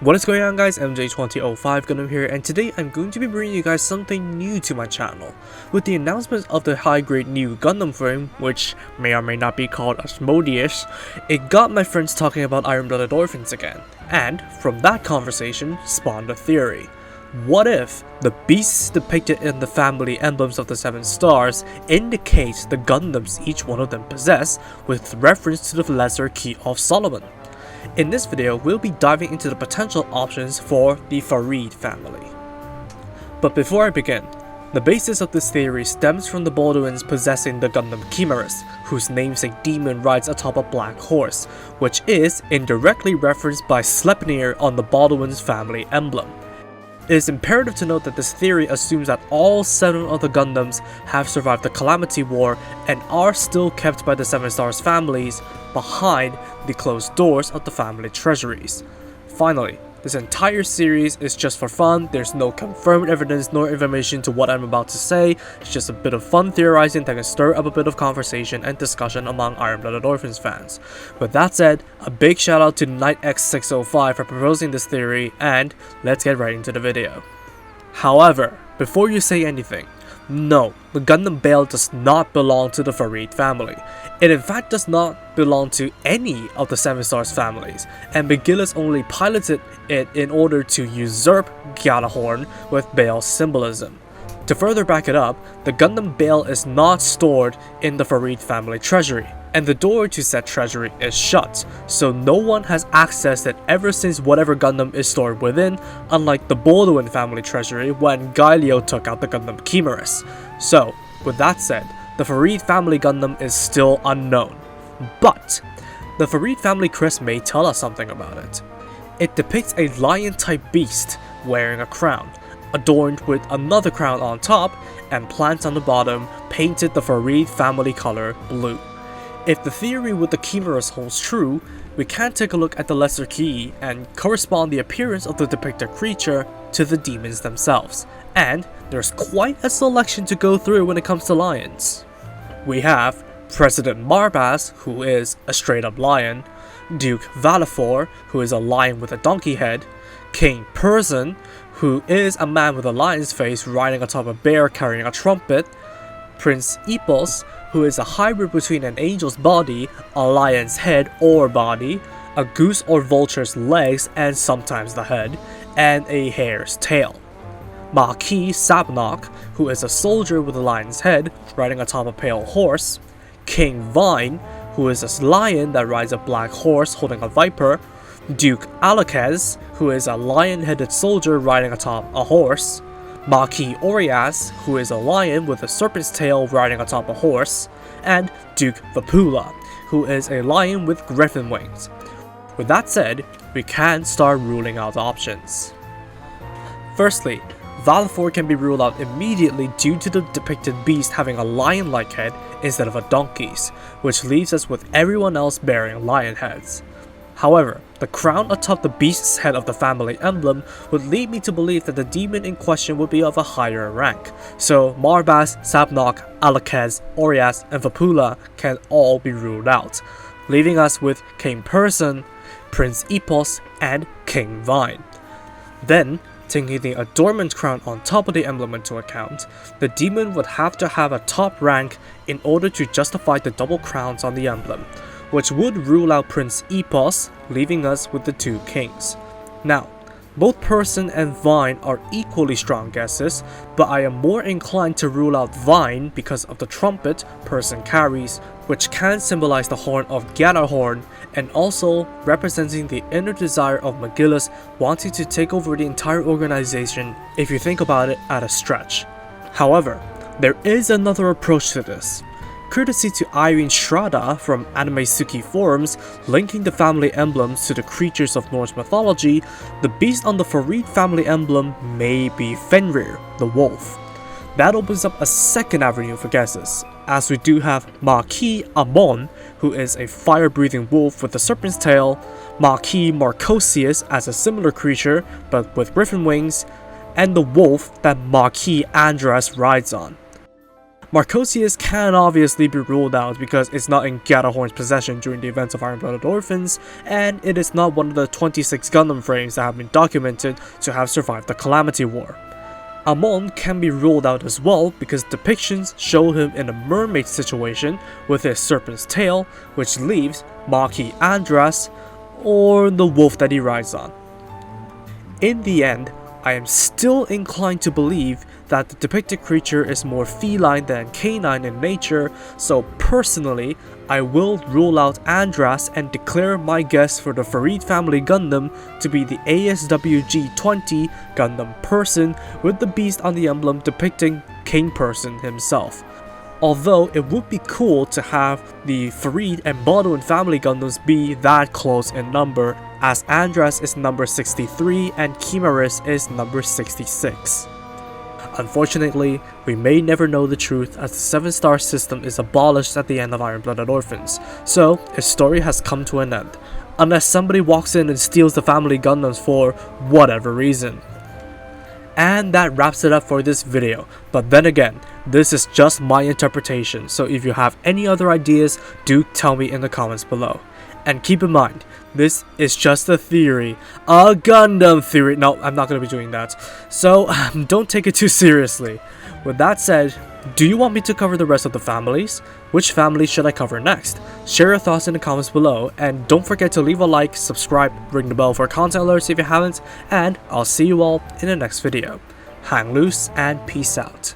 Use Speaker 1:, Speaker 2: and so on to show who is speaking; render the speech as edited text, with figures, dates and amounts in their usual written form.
Speaker 1: What is going on, guys? MJ2005 Gundam here, and today I'm going to be bringing you guys something new to my channel. With the announcement of the high-grade new Gundam frame, which may or may not be called Asmodeus, it got my friends talking about iron-blooded orphans again, and from that conversation spawned a theory. What if the beasts depicted in the family emblems of the 7 stars indicate the Gundams each one of them possess, with reference to the lesser key of Solomon? In this video, we'll be diving into the potential options for the Fareed family. But before I begin, the basis of this theory stems from the Bauduins possessing the Gundam Kimaris, whose namesake demon rides atop a black horse, which is indirectly referenced by Sleipnir on the Bauduin's family emblem. It is imperative to note that this theory assumes that all 7 of the Gundams have survived the Calamity War and are still kept by the 7 Stars families behind the closed doors of the family treasuries. Finally, this entire series is just for fun. There's no confirmed evidence nor information to what I'm about to say. It's just a bit of fun theorizing that can stir up a bit of conversation and discussion among Iron-Blooded Orphans fans. With that said, a big shout out to KnightX605 for proposing this theory, and let's get right into the video. However, before you say anything, no, the Gundam Bael does not belong to the Fareed family. It in fact does not belong to any of the 7 Stars families, and McGillis only piloted it in order to usurp Gjallarhorn with Bael's symbolism. To further back it up, the Gundam Bael is not stored in the Fareed family treasury, and the door to said treasury is shut, so no one has accessed it ever since whatever Gundam is stored within, unlike the Bauduin family treasury when Gaelio took out the Gundam Kimaris. So, with that said, the Fareed family Gundam is still unknown. But, the Fareed family crest may tell us something about it. It depicts a lion-type beast wearing a crown, adorned with another crown on top, and plants on the bottom painted the Fareed family color blue. If the theory with the Kimaris holds true, we can take a look at the lesser key and correspond the appearance of the depicted creature to the demons themselves, and there's quite a selection to go through when it comes to lions. We have President Marbas, who is a straight up lion, Duke Valifor, who is a lion with a donkey head, King Person, who is a man with a lion's face riding atop a bear carrying a trumpet, Prince Epos, who is a hybrid between an angel's body, a lion's head or body, a goose or vulture's legs and sometimes the head, and a hare's tail. Marquis Sabnok, who is a soldier with a lion's head riding atop a pale horse, King Vine, who is a lion that rides a black horse holding a viper, Duke Alakez, who is a lion-headed soldier riding atop a horse, Marquis Orias, who is a lion with a serpent's tail riding atop a horse, and Duke Vapula, who is a lion with griffin wings. With that said, we can start ruling out options. Firstly, Valifor can be ruled out immediately due to the depicted beast having a lion-like head instead of a donkey's, which leaves us with everyone else bearing lion heads. However, the crown atop the beast's head of the family emblem would lead me to believe that the demon in question would be of a higher rank, so Marbas, Sabnok, Alakez, Orias, and Vapula can all be ruled out, leaving us with King Person, Prince Epos, and King Vine. Then, taking the adornment crown on top of the emblem into account, the demon would have to have a top rank in order to justify the double crowns on the emblem, which would rule out Prince Epos, leaving us with the 2 kings. Now, both Person and Vine are equally strong guesses, but I am more inclined to rule out Vine because of the trumpet Person carries, which can symbolize the horn of Gjallarhorn, and also representing the inner desire of McGillis wanting to take over the entire organization if you think about it at a stretch. However, there is another approach to this. Courtesy to Irene Strada from Anime Suki forums linking the family emblems to the creatures of Norse mythology, the beast on the Fareed family emblem may be Fenrir, the wolf. That opens up a second avenue for guesses, as we do have Marquis Amon, who is a fire-breathing wolf with a serpent's tail, Marquis Marcosius as a similar creature but with griffin wings, and the wolf that Marquis Andras rides on. Marcosius can obviously be ruled out because it's not in Gjallarhorn's possession during the events of Iron-Blooded Orphans, and it is not one of the 26 Gundam frames that have been documented to have survived the Calamity War. Amon can be ruled out as well because depictions show him in a mermaid situation with his serpent's tail, which leaves Maki Andras or the wolf that he rides on. In the end, I am still inclined to believe that the depicted creature is more feline than canine in nature, so personally, I will rule out Andras and declare my guess for the Fareed family Gundam to be the ASWG-20 Gundam Person with the beast on the emblem depicting King Person himself. Although it would be cool to have the Fareed and Bauduin family Gundams be that close in number, as Andras is number 63 and Kimaris is number 66. Unfortunately, we may never know the truth as the 7-star system is abolished at the end of Iron-Blooded Orphans, so his story has come to an end, unless somebody walks in and steals the family Gundams for whatever reason. And that wraps it up for this video, but then again, this is just my interpretation, so if you have any other ideas, do tell me in the comments below. And keep in mind, this is just a theory, a Gundam theory. No, I'm not going to be doing that, so don't take it too seriously. With that said, do you want me to cover the rest of the families? Which family should I cover next? Share your thoughts in the comments below, and don't forget to leave a like, subscribe, ring the bell for content alerts if you haven't, and I'll see you all in the next video. Hang loose and peace out.